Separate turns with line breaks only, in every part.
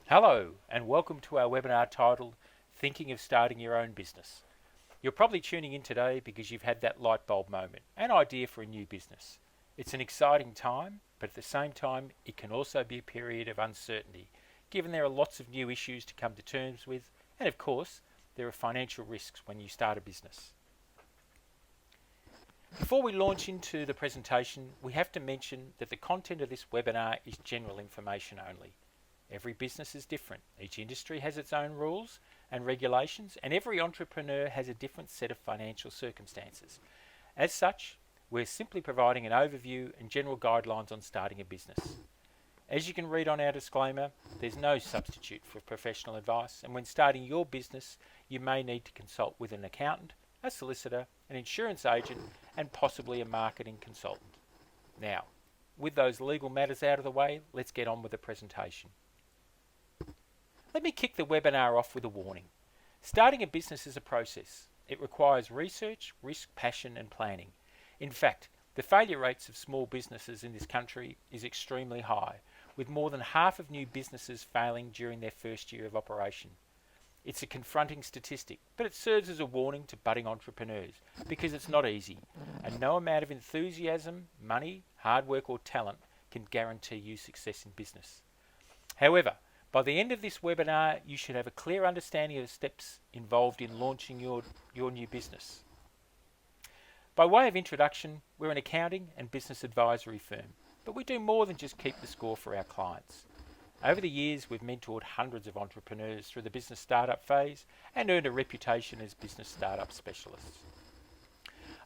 Hello, and welcome to our webinar titled Thinking of Starting Your Own Business. You're probably tuning in today because you've had that light bulb moment, an idea for a new business. It's an exciting time, but at the same time, it can also be a period of uncertainty, given there are lots of new issues to come to terms with, and of course, there are financial risks when you start a business. Before we launch into the presentation, we have to mention that the content of this webinar is general information only. Every business is different. Each industry has its own rules and regulations, and every entrepreneur has a different set of financial circumstances. As such, we're simply providing an overview and general guidelines on starting a business. As you can read on our disclaimer, there's no substitute for professional advice, and when starting your business, you may need to consult with an accountant, a solicitor, an insurance agent, and possibly a marketing consultant. Now, with those legal matters out of the way, let's get on with the presentation. Let me kick the webinar off with a warning. Starting a business is a process. It requires research, risk, passion, and planning. In fact, the failure rates of small businesses in this country is extremely high, with more than half of new businesses failing during their first year of operation. It's a confronting statistic, but it serves as a warning to budding entrepreneurs because it's not easy, and no amount of enthusiasm, money, hard work, or talent can guarantee you success in business. However, by the end of this webinar, you should have a clear understanding of the steps involved in launching your new business. By way of introduction, we're an accounting and business advisory firm, but we do more than just keep the score for our clients. Over the years, we've mentored hundreds of entrepreneurs through the business startup phase and earned a reputation as business startup specialists.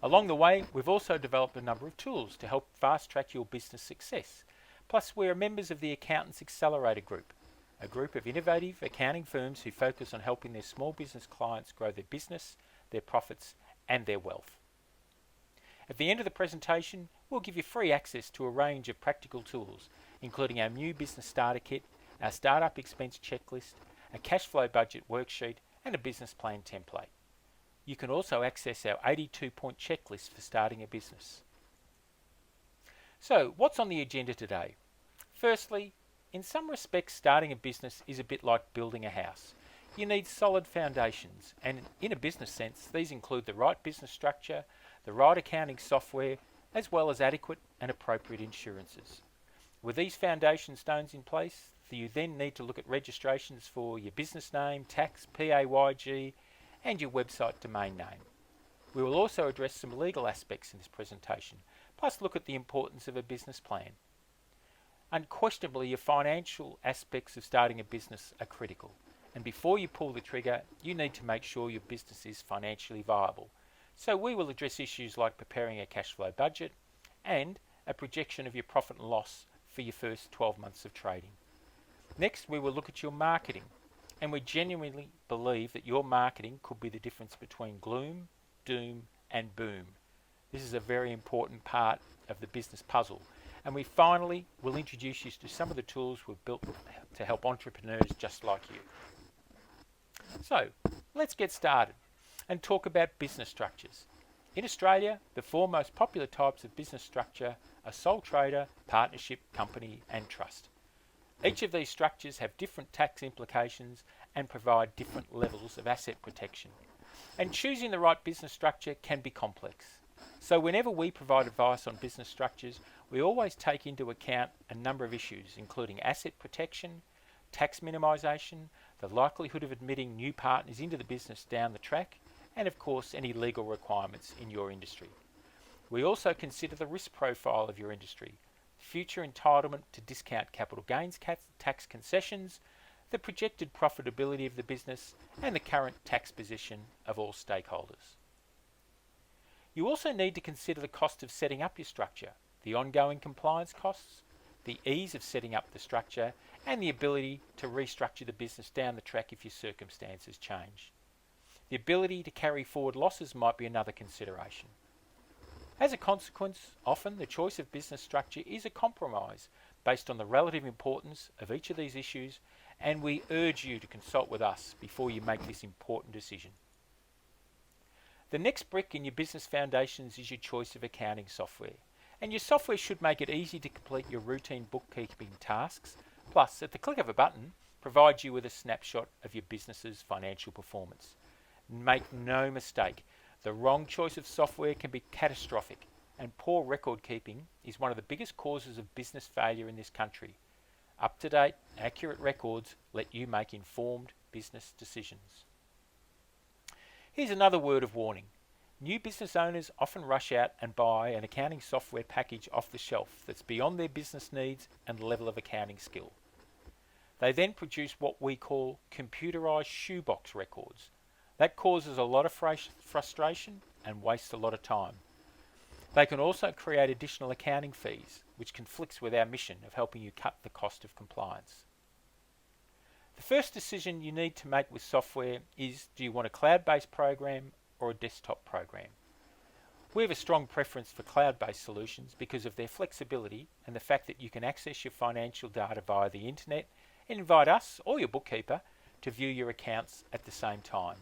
Along the way, we've also developed a number of tools to help fast-track your business success. Plus, we're members of the Accountants Accelerator Group, a group of innovative accounting firms who focus on helping their small business clients grow their business, their profits, and their wealth. At the end of the presentation, we'll give you free access to a range of practical tools, including our new business starter kit, our startup expense checklist, a cash flow budget worksheet, and a business plan template. You can also access our 82-point checklist for starting a business. So, what's on the agenda today? Firstly, in some respects, starting a business is a bit like building a house. You need solid foundations, and in a business sense, these include the right business structure, the right accounting software, as well as adequate and appropriate insurances. With these foundation stones in place, you then need to look at registrations for your business name, tax, PAYG, and your website domain name. We will also address some legal aspects in this presentation, plus look at the importance of a business plan. Unquestionably, your financial aspects of starting a business are critical, and before you pull the trigger, you need to make sure your business is financially viable. So we will address issues like preparing a cash flow budget and a projection of your profit and loss for your first 12 months of trading. Next, we will look at your marketing, and we genuinely believe that your marketing could be the difference between gloom, doom, and boom. This is a very important part of the business puzzle. And we finally will introduce you to some of the tools we've built to help entrepreneurs just like you. So, let's get started and talk about business structures. In Australia, the four most popular types of business structure are sole trader, partnership, company, and trust. Each of these structures have different tax implications and provide different levels of asset protection. And choosing the right business structure can be complex. So whenever we provide advice on business structures, we always take into account a number of issues, including asset protection, tax minimisation, the likelihood of admitting new partners into the business down the track, and of course any legal requirements in your industry. We also consider the risk profile of your industry, future entitlement to discount capital gains tax concessions, the projected profitability of the business, and the current tax position of all stakeholders. You also need to consider the cost of setting up your structure, the ongoing compliance costs, the ease of setting up the structure, and the ability to restructure the business down the track if your circumstances change. The ability to carry forward losses might be another consideration. As a consequence, often the choice of business structure is a compromise based on the relative importance of each of these issues, and we urge you to consult with us before you make this important decision. The next brick in your business foundations is your choice of accounting software. And your software should make it easy to complete your routine bookkeeping tasks. Plus, at the click of a button, provides you with a snapshot of your business's financial performance. Make no mistake, the wrong choice of software can be catastrophic, and poor record keeping is one of the biggest causes of business failure in this country. Up-to-date, accurate records let you make informed business decisions. Here's another word of warning. New business owners often rush out and buy an accounting software package off the shelf that's beyond their business needs and level of accounting skill. They then produce what we call computerized shoebox records. That causes a lot of frustration and wastes a lot of time. They can also create additional accounting fees, which conflicts with our mission of helping you cut the cost of compliance. The first decision you need to make with software is, do you want a cloud-based program or a desktop program? We have a strong preference for cloud-based solutions because of their flexibility and the fact that you can access your financial data via the internet and invite us or your bookkeeper to view your accounts at the same time.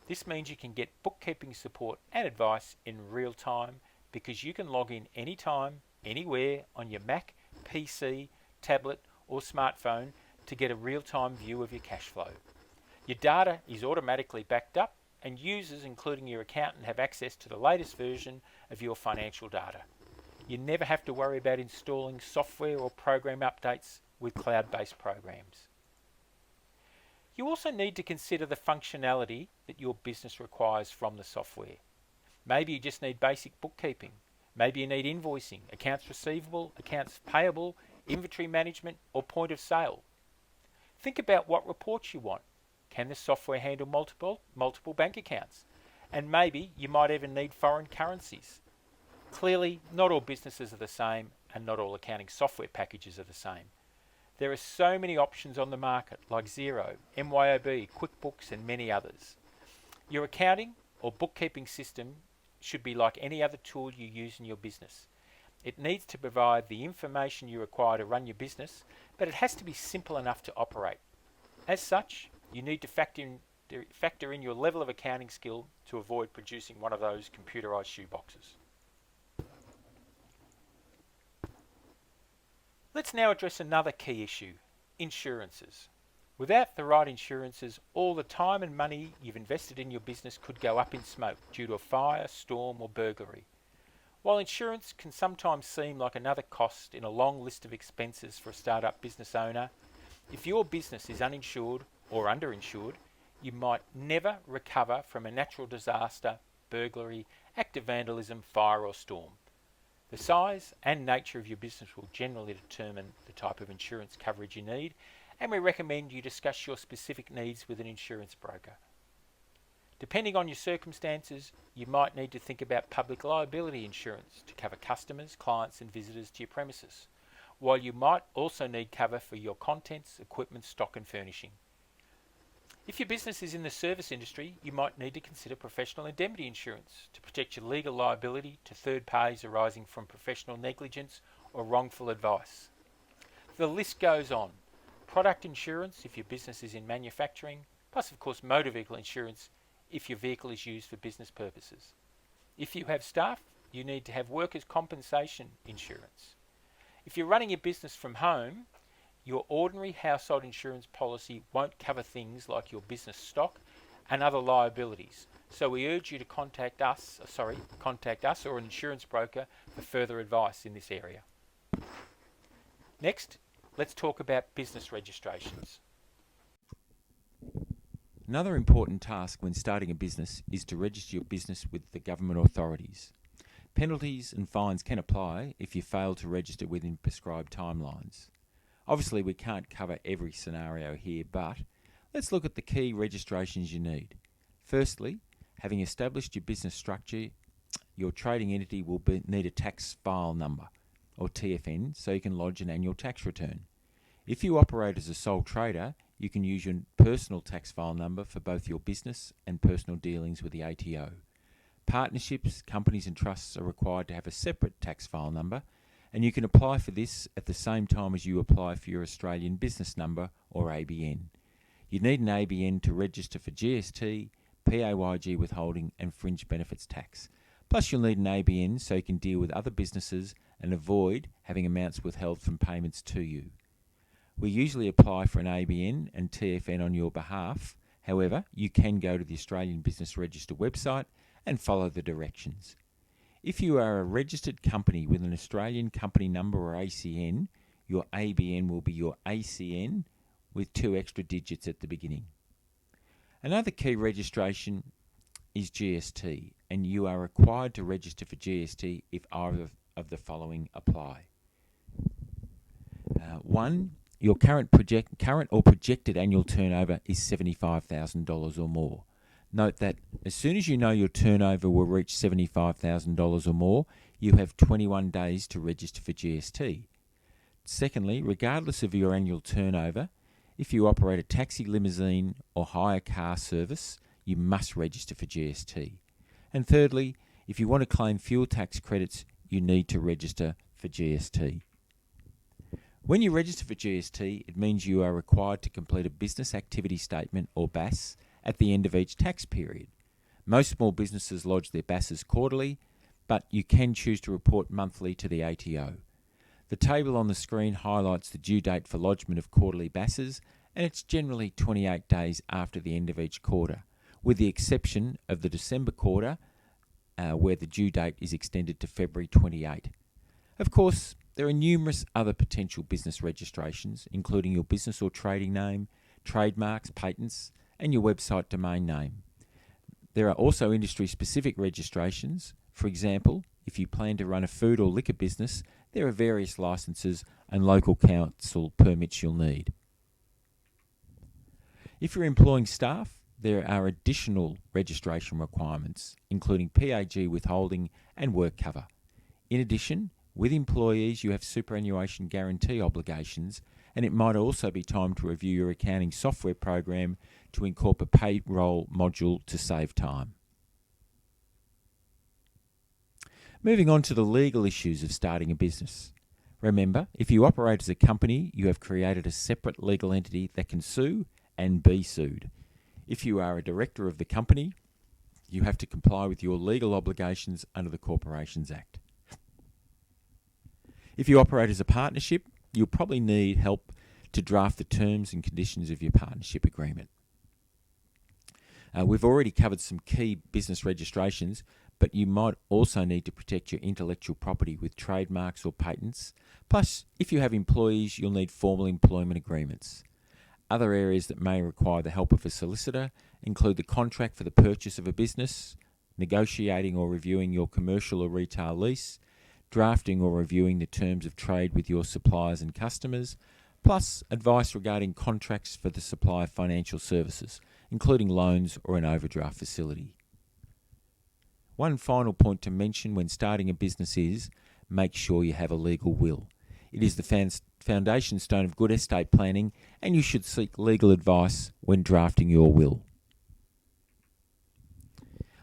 This means you can get bookkeeping support and advice in real time because you can log in anytime, anywhere on your Mac, PC, tablet or smartphone to get a real-time view of your cash flow. Your data is automatically backed up and users, including your accountant, have access to the latest version of your financial data. You never have to worry about installing software or program updates with cloud-based programs. You also need to consider the functionality that your business requires from the software. Maybe you just need basic bookkeeping. Maybe you need invoicing, accounts receivable, accounts payable, inventory management, or point of sale. Think about what reports you want. Can the software handle multiple bank accounts? And maybe you might even need foreign currencies. Clearly, not all businesses are the same, and not all accounting software packages are the same. There are so many options on the market, like Xero, MYOB, QuickBooks, and many others. Your accounting or bookkeeping system should be like any other tool you use in your business. It needs to provide the information you require to run your business, but it has to be simple enough to operate. As such, you need to factor in your level of accounting skill to avoid producing one of those computerized shoeboxes. Let's now address another key issue, insurances. Without the right insurances, all the time and money you've invested in your business could go up in smoke due to a fire, storm or burglary. While insurance can sometimes seem like another cost in a long list of expenses for a startup business owner, if your business is uninsured or underinsured, you might never recover from a natural disaster, burglary, act of vandalism, fire or storm. The size and nature of your business will generally determine the type of insurance coverage you need, and we recommend you discuss your specific needs with an insurance broker. Depending on your circumstances, you might need to think about public liability insurance to cover customers, clients and visitors to your premises, while you might also need cover for your contents, equipment, stock and furnishing. If your business is in the service industry, you might need to consider professional indemnity insurance to protect your legal liability to third parties arising from professional negligence or wrongful advice. The list goes on. Product insurance if your business is in manufacturing, plus of course motor vehicle insurance if your vehicle is used for business purposes. If you have staff, you need to have workers' compensation insurance. If you're running your business from home, your ordinary household insurance policy won't cover things like your business stock and other liabilities. So we urge you to contact us or an insurance broker for further advice in this area. Next, let's talk about business registrations.
Another important task when starting a business is to register your business with the government authorities. Penalties and fines can apply if you fail to register within prescribed timelines. Obviously, we can't cover every scenario here, but let's look at the key registrations you need. Firstly, having established your business structure, your trading entity will need a tax file number, or TFN, so you can lodge an annual tax return. If you operate as a sole trader, you can use your personal tax file number for both your business and personal dealings with the ATO. Partnerships, companies and trusts are required to have a separate tax file number, and you can apply for this at the same time as you apply for your Australian business number or ABN. You need an ABN to register for GST, PAYG withholding and fringe benefits tax. Plus you'll need an ABN so you can deal with other businesses and avoid having amounts withheld from payments to you. We usually apply for an ABN and TFN on your behalf. However, you can go to the Australian Business Register website and follow the directions. If you are a registered company with an Australian company number or ACN, your ABN will be your ACN with 2 extra digits at the beginning. Another key registration is GST, and you are required to register for GST if either of the following apply. 1. Your current or projected annual turnover is $75,000 or more. Note that as soon as you know your turnover will reach $75,000 or more, you have 21 days to register for GST. Secondly, regardless of your annual turnover, if you operate a taxi, limousine or hire car service, you must register for GST. And thirdly, if you want to claim fuel tax credits, you need to register for GST. When you register for GST, it means you are required to complete a business activity statement or BAS at the end of each tax period. Most small businesses lodge their BASs quarterly, but you can choose to report monthly to the ATO. The table on the screen highlights the due date for lodgement of quarterly BASs, and it's generally 28 days after the end of each quarter, with the exception of the December quarter, where the due date is extended to February 28. Of course, there are numerous other potential business registrations, including your business or trading name, trademarks, patents, and your website domain name. There are also industry-specific registrations. For example, if you plan to run a food or liquor business, there are various licences and local council permits you'll need. If you're employing staff, there are additional registration requirements, including PAG withholding and work cover. In addition, with employees, you have superannuation guarantee obligations, and it might also be time to review your accounting software program to incorporate a payroll module to save time. Moving on to the legal issues of starting a business. Remember, if you operate as a company, you have created a separate legal entity that can sue and be sued. If you are a director of the company, you have to comply with your legal obligations under the Corporations Act. If you operate as a partnership, you'll probably need help to draft the terms and conditions of your partnership agreement. We've already covered some key business registrations, but you might also need to protect your intellectual property with trademarks or patents. Plus, if you have employees, you'll need formal employment agreements. Other areas that may require the help of a solicitor include the contract for the purchase of a business, negotiating or reviewing your commercial or retail lease, drafting or reviewing the terms of trade with your suppliers and customers, plus advice regarding contracts for the supply of financial services, including loans or an overdraft facility. One final point to mention when starting a business is make sure you have a legal will. It is the foundation stone of good estate planning, and you should seek legal advice when drafting your will.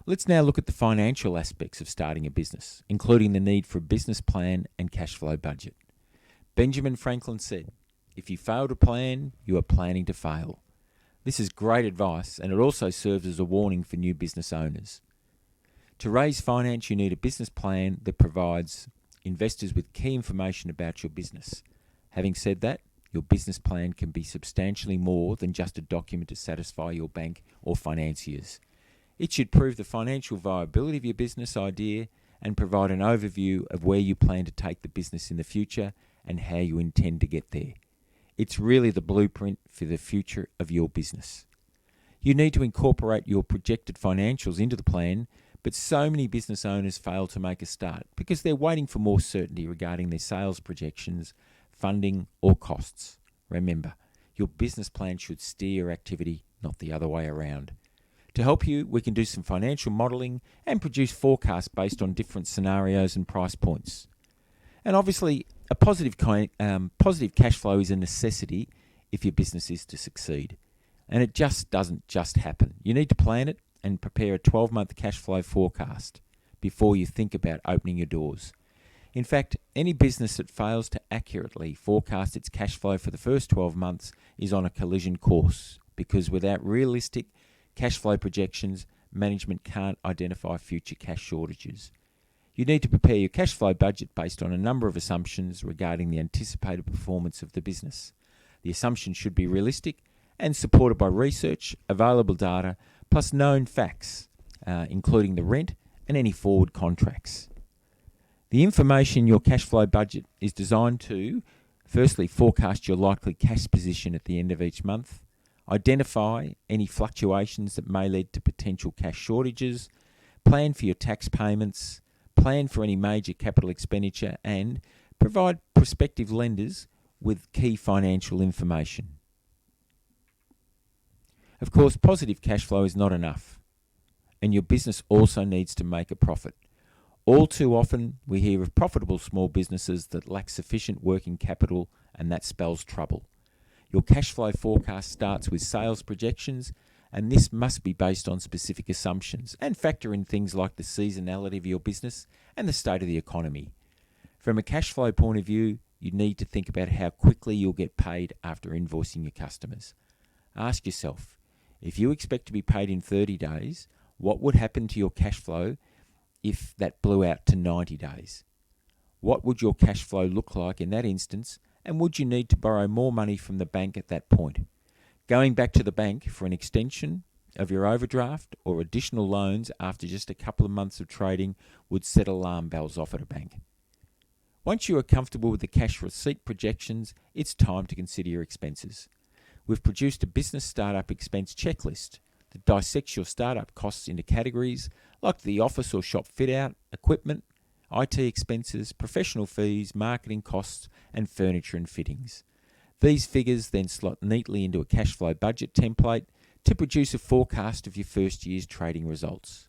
Let's now look at the financial aspects of starting a business, including the need for a business plan and cash flow budget. Benjamin Franklin said, "If you fail to plan, you are planning to fail." This is great advice, and it also serves as a warning for new business owners. To raise finance, you need a business plan that provides investors with key information about your business. Having said that, your business plan can be substantially more than just a document to satisfy your bank or financiers. It should prove the financial viability of your business idea and provide an overview of where you plan to take the business in the future and how you intend to get there. It's really the blueprint for the future of your business. You need to incorporate your projected financials into the plan, but so many business owners fail to make a start because they're waiting for more certainty regarding their sales projections, funding, or costs. Remember, your business plan should steer your activity, not the other way around. To help you, we can do some financial modelling and produce forecasts based on different scenarios and price points. And obviously, a positive cash flow is a necessity if your business is to succeed. And it just doesn't just happen. You need to plan it and prepare a 12-month cash flow forecast before you think about opening your doors. In fact, any business that fails to accurately forecast its cash flow for the first 12 months is on a collision course, because without realistic cash flow projections, management can't identify future cash shortages. You need to prepare your cash flow budget based on a number of assumptions regarding the anticipated performance of the business. The assumptions should be realistic and supported by research, available data, plus known facts, including the rent and any forward contracts. The information in your cash flow budget is designed to, firstly, forecast your likely cash position at the end of each month, identify any fluctuations that may lead to potential cash shortages, plan for your tax payments, plan for any major capital expenditure, and provide prospective lenders with key financial information. Of course, positive cash flow is not enough, and your business also needs to make a profit. All too often, we hear of profitable small businesses that lack sufficient working capital, and that spells trouble. Your cash flow forecast starts with sales projections, and this must be based on specific assumptions and factor in things like the seasonality of your business and the state of the economy. From a cash flow point of view, you need to think about how quickly you'll get paid after invoicing your customers. Ask yourself, if you expect to be paid in 30 days, what would happen to your cash flow if that blew out to 90 days? What would your cash flow look like in that instance, and would you need to borrow more money from the bank at that point? Going back to the bank for an extension of your overdraft or additional loans after just a couple of months of trading would set alarm bells off at a bank. Once you are comfortable with the cash receipt projections, it's time to consider your expenses. We've produced a business startup expense checklist that dissects your startup costs into categories like the office or shop fit out, equipment, IT expenses, professional fees, marketing costs, and furniture and fittings. These figures then slot neatly into a cash flow budget template to produce a forecast of your first year's trading results.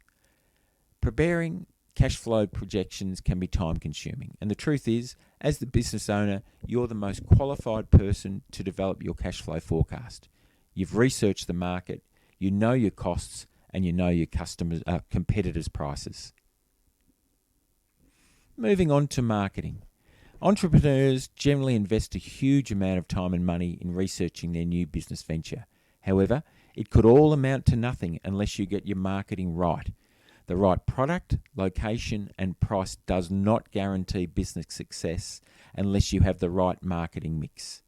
Preparing cash flow projections can be time consuming, and the truth is, as the business owner, you're the most qualified person to develop your cash flow forecast. You've researched the market, you know your costs, and you know your competitors' prices. Moving on to marketing. Entrepreneurs generally invest a huge amount of time and money in researching their new business venture. However, it could all amount to nothing unless you get your marketing right. The right product, location, and price does not guarantee business success unless you have the right marketing mix.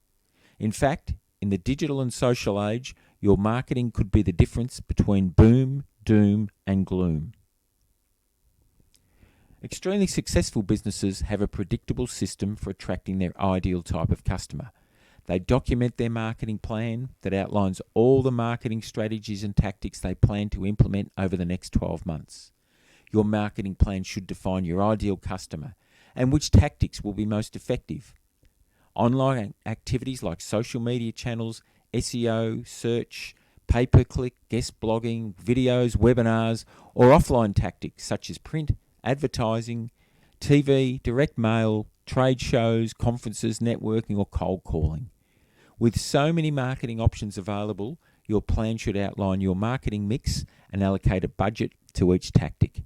In fact, in the digital and social age, your marketing could be the difference between boom, doom, and gloom. Extremely successful businesses have a predictable system for attracting their ideal type of customer. They document their marketing plan that outlines all the marketing strategies and tactics they plan to implement over the next 12 months. Your marketing plan should define your ideal customer and which tactics will be most effective. Online activities like social media channels, SEO, search, pay-per-click, guest blogging, videos, webinars, or offline tactics such as print, advertising, TV, direct mail, trade shows, conferences, networking, or cold calling. With so many marketing options available, your plan should outline your marketing mix and allocate a budget to each tactic.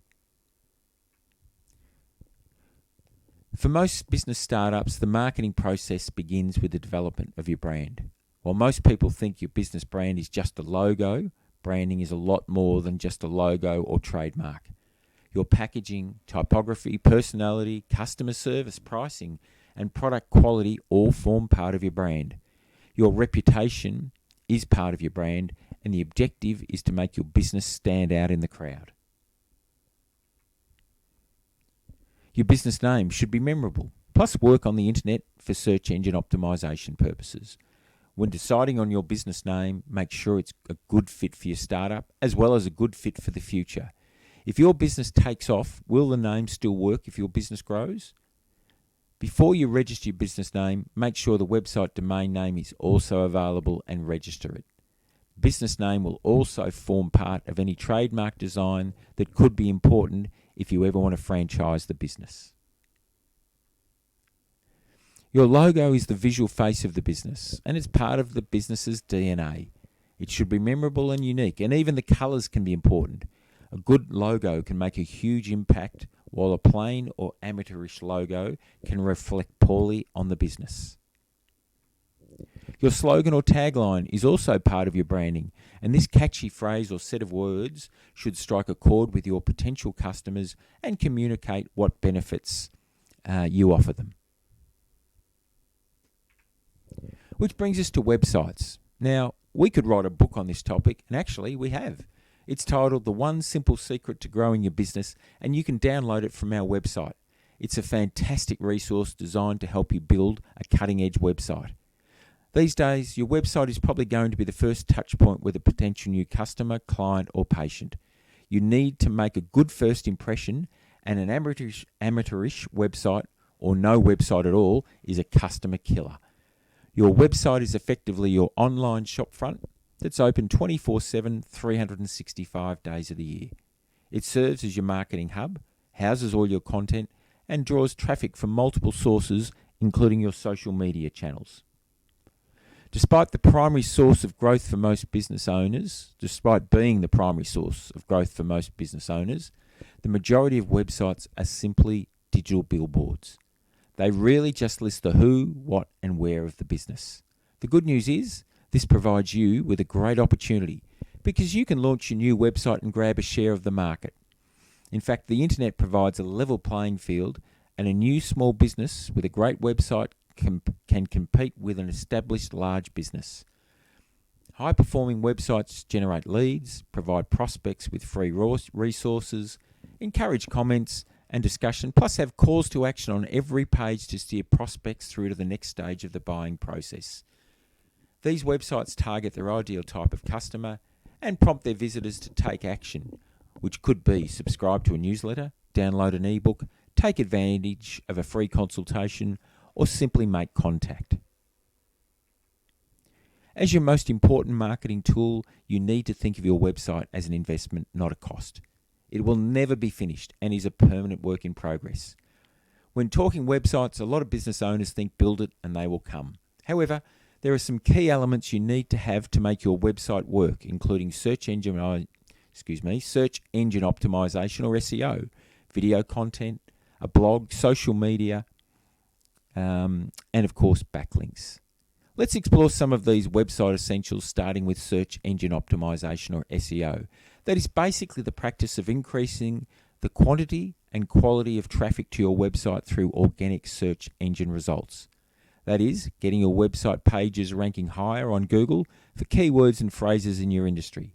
For most business startups, the marketing process begins with the development of your brand. While most people think your business brand is just a logo, branding is a lot more than just a logo or trademark. Your packaging, typography, personality, customer service, pricing, and product quality all form part of your brand. Your reputation is part of your brand, and the objective is to make your business stand out in the crowd. Your business name should be memorable, plus work on the internet for search engine optimization purposes. When deciding on your business name, make sure it's a good fit for your startup as well as a good fit for the future. If your business takes off, will the name still work if your business grows? Before you register your business name, make sure the website domain name is also available and register it. Business name will also form part of any trademark design that could be important if you ever want to franchise the business. Your logo is the visual face of the business, and it's part of the business's DNA. It should be memorable and unique, and even the colours can be important. A good logo can make a huge impact, while a plain or amateurish logo can reflect poorly on the business. Your slogan or tagline is also part of your branding, and this catchy phrase or set of words should strike a chord with your potential customers and communicate what benefits you offer them. Which brings us to websites. Now, we could write a book on this topic, and actually we have. It's titled The One Simple Secret to Growing Your Business, and you can download it from our website. It's a fantastic resource designed to help you build a cutting-edge website. These days, your website is probably going to be the first touch point with a potential new customer, client, or patient. You need to make a good first impression, and an amateurish website, or no website at all, is a customer killer. Your website is effectively your online shopfront that's open 24/7, 365 days of the year. It serves as your marketing hub, houses all your content, and draws traffic from multiple sources, including your social media channels. Despite being the primary source of growth for most business owners, the majority of websites are simply digital billboards. They really just list the who, what, and where of the business. The good news is, this provides you with a great opportunity because you can launch your new website and grab a share of the market. In fact, the internet provides a level playing field, and a new small business with a great website can compete with an established large business. High-performing websites generate leads, provide prospects with free resources, encourage comments and discussion, plus have calls to action on every page to steer prospects through to the next stage of the buying process. These websites target their ideal type of customer and prompt their visitors to take action, which could be subscribe to a newsletter, download an ebook, take advantage of a free consultation, or simply make contact. As your most important marketing tool, you need to think of your website as an investment, not a cost. It will never be finished and is a permanent work in progress. When talking websites, a lot of business owners think build it and they will come. However, there are some key elements you need to have to make your website work, including search engine optimization or SEO, video content, a blog, social media, and of course backlinks. Let's explore some of these website essentials, starting with search engine optimization or SEO. That is basically the practice of increasing the quantity and quality of traffic to your website through organic search engine results. That is, getting your website pages ranking higher on Google for keywords and phrases in your industry.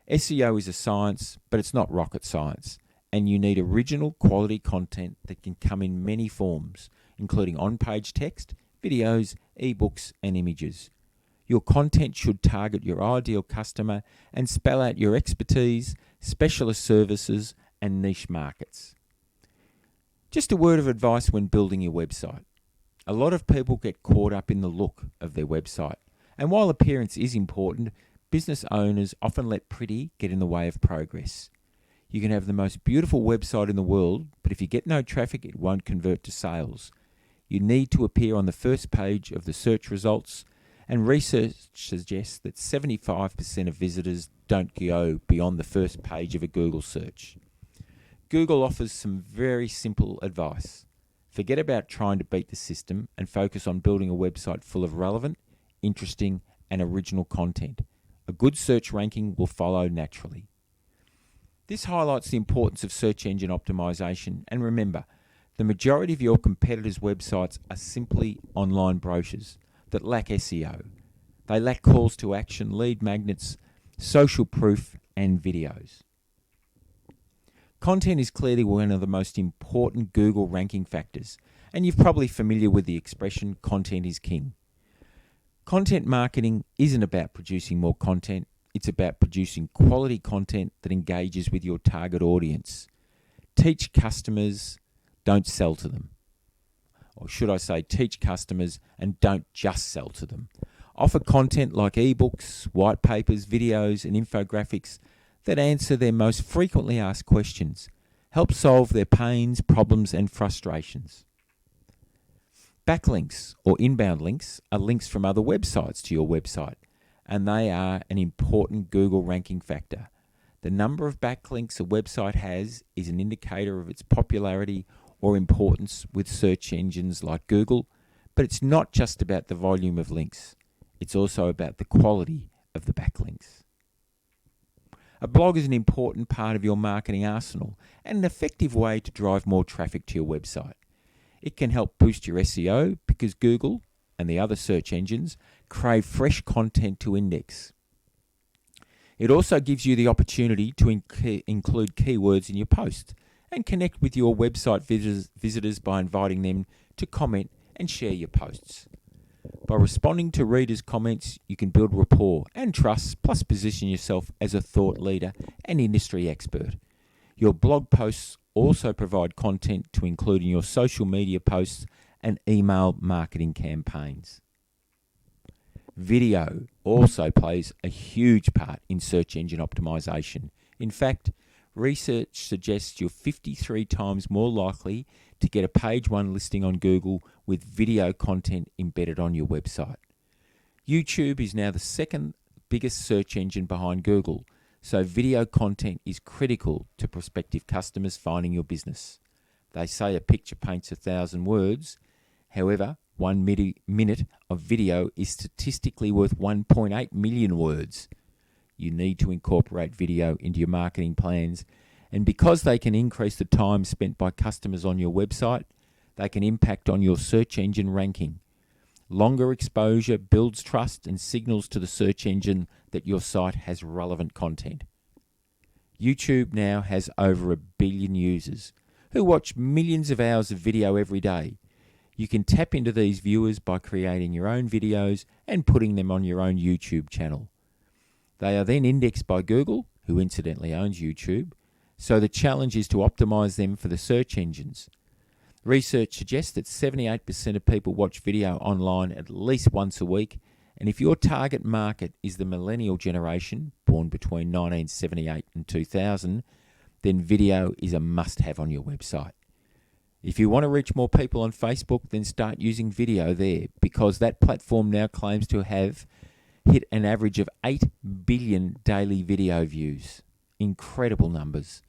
SEO is a science, but it's not rocket science, and you need original quality content that can come in many forms, including on-page text, videos, ebooks, and images. Your content should target your ideal customer and spell out your expertise, specialist services, and niche markets. Just a word of advice when building your website. A lot of people get caught up in the look of their website, and while appearance is important, business owners often let pretty get in the way of progress. You can have the most beautiful website in the world, but if you get no traffic, it won't convert to sales. You need to appear on the first page of the search results, and research suggests that 75% of visitors don't go beyond the first page of a Google search. Google offers some very simple advice. Forget about trying to beat the system and focus on building a website full of relevant, interesting, and original content. A good search ranking will follow naturally. This highlights the importance of search engine optimization, and remember, the majority of your competitors' websites are simply online brochures that lack SEO. They lack calls to action, lead magnets, social proof, and videos. Content is clearly one of the most important Google ranking factors, and you're probably familiar with the expression, content is king. Content marketing isn't about producing more content, it's about producing quality content that engages with your target audience. Teach customers, don't sell to them. Or should I say, teach customers and don't just sell to them. Offer content like ebooks, white papers, videos, and infographics that answer their most frequently asked questions. Help solve their pains, problems, and frustrations. Backlinks or inbound links are links from other websites to your website, and they are an important Google ranking factor. The number of backlinks a website has is an indicator of its popularity or importance with search engines like Google, but it's not just about the volume of links. It's also about the quality of the backlinks. A blog is an important part of your marketing arsenal and an effective way to drive more traffic to your website. It can help boost your SEO because Google, and the other search engines crave fresh content to index. It also gives you the opportunity to include keywords in your post and connect with your website visitors by inviting them to comment and share your posts. By responding to readers' comments, you can build rapport and trust, plus position yourself as a thought leader and industry expert. Your blog posts also provide content to include in your social media posts and email marketing campaigns. Video also plays a huge part in search engine optimization. In fact, research suggests you're 53 times more likely to get a page 1 listing on Google with video content embedded on your website. YouTube is now the second biggest search engine behind Google, so video content is critical to prospective customers finding your business. They say a picture paints 1,000 words. However, 1 minute of video is statistically worth 1.8 million words. You need to incorporate video into your marketing plans, and because they can increase the time spent by customers on your website, they can impact on your search engine ranking. Longer exposure builds trust and signals to the search engine that your site has relevant content. YouTube now has over 1 billion users who watch millions of hours of video every day. You can tap into these viewers by creating your own videos and putting them on your own YouTube channel. They are then indexed by Google, who incidentally owns YouTube, so the challenge is to optimize them for the search engines. Research suggests that 78% of people watch video online at least once a week, and if your target market is the millennial generation, born between 1978 and 2000, then video is a must-have on your website. If you want to reach more people on Facebook, then start using video there, because that platform now claims to have hit an average of 8 billion daily video views. Incredible numbers.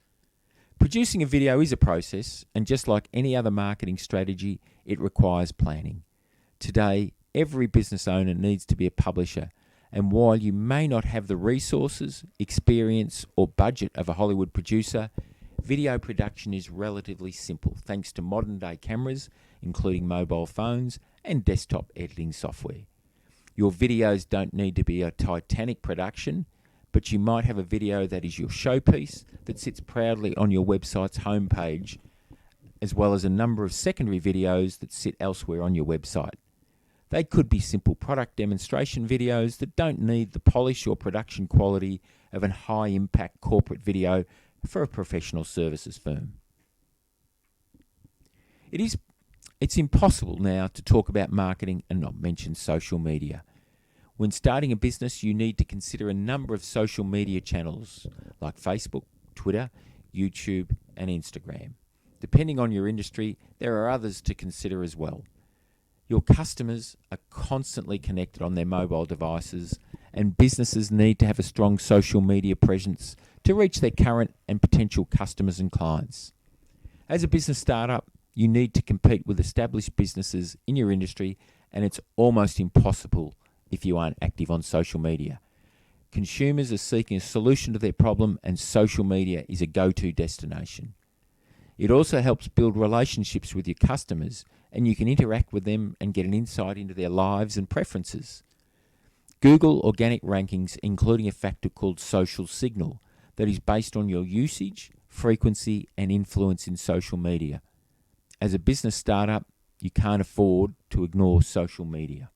Producing a video is a process, and just like any other marketing strategy, it requires planning. Today, every business owner needs to be a publisher, and while you may not have the resources, experience, or budget of a Hollywood producer, video production is relatively simple thanks to modern-day cameras, including mobile phones and desktop editing software. Your videos don't need to be a Titanic production, but you might have a video that is your showpiece that sits proudly on your website's homepage, as well as a number of secondary videos that sit elsewhere on your website. They could be simple product demonstration videos that don't need the polish or production quality of a high-impact corporate video for a professional services firm. It's impossible now to talk about marketing and not mention social media. When starting a business, you need to consider a number of social media channels like Facebook, Twitter, YouTube, and Instagram. Depending on your industry, there are others to consider as well. Your customers are constantly connected on their mobile devices, and businesses need to have a strong social media presence to reach their current and potential customers and clients. As a business startup, you need to compete with established businesses in your industry, and it's almost impossible if you aren't active on social media. Consumers are seeking a solution to their problem, and social media is a go-to destination. It also helps build relationships with your customers, and you can interact with them and get an insight into their lives and preferences. Google organic rankings, including a factor called social signal, that is based on your usage, frequency, and influence in social media. As a business startup, you can't afford to ignore social media.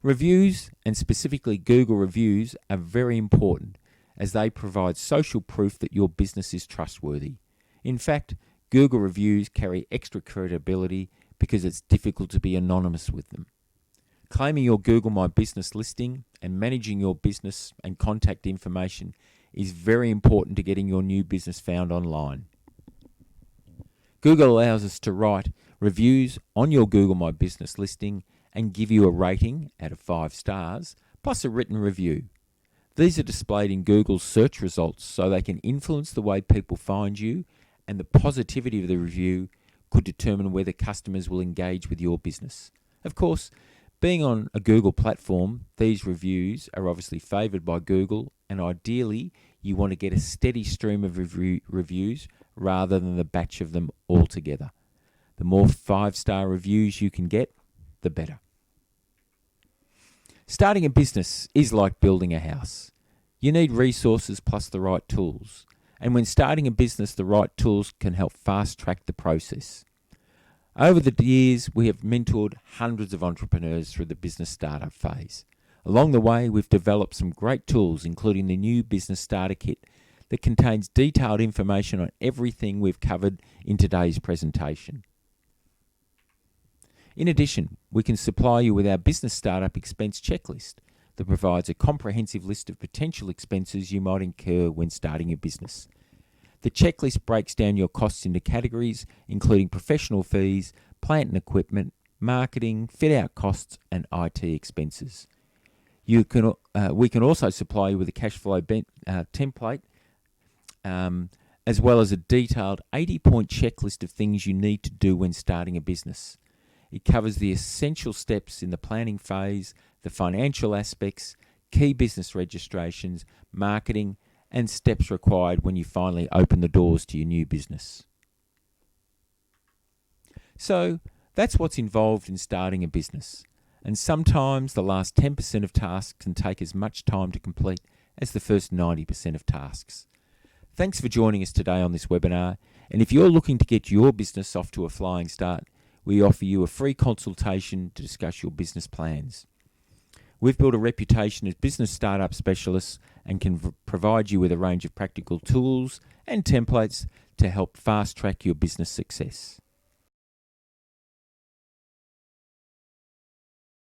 Reviews, and specifically Google reviews, are very important as they provide social proof that your business is trustworthy. In fact, Google reviews carry extra credibility because it's difficult to be anonymous with them. Claiming your Google My Business listing and managing your business and contact information is very important to getting your new business found online. Google allows us to write reviews on your Google My Business listing and give you a rating out of 5 stars, plus a written review. These are displayed in Google's search results so they can influence the way people find you, and the positivity of the review could determine whether customers will engage with your business. Of course, being on a Google platform, these reviews are obviously favoured by Google, and ideally you want to get a steady stream of reviews rather than the batch of them altogether. The more 5-star reviews you can get, the better. Starting a business is like building a house. You need resources plus the right tools. And when starting a business, the right tools can help fast track the process. Over the years, we have mentored hundreds of entrepreneurs through the business startup phase. Along the way, we've developed some great tools, including the new Business Starter Kit that contains detailed information on everything we've covered in today's presentation. In addition, we can supply you with our Business Startup Expense Checklist that provides a comprehensive list of potential expenses you might incur when starting a business. The checklist breaks down your costs into categories, including professional fees, plant and equipment, marketing, fit-out costs, and IT expenses. We can also supply you with a cash flow template, as well as a detailed 80-point checklist of things you need to do when starting a business. It covers the essential steps in the planning phase, the financial aspects, key business registrations, marketing, and steps required when you finally open the doors to your new business. So that's what's involved in starting a business. And sometimes the last 10% of tasks can take as much time to complete as the first 90% of tasks. Thanks for joining us today on this webinar. And if you're looking to get your business off to a flying start, we offer you a free consultation to discuss your business plans. We've built a reputation as business startup specialists and can provide you with a range of practical tools and templates to help fast track your business success.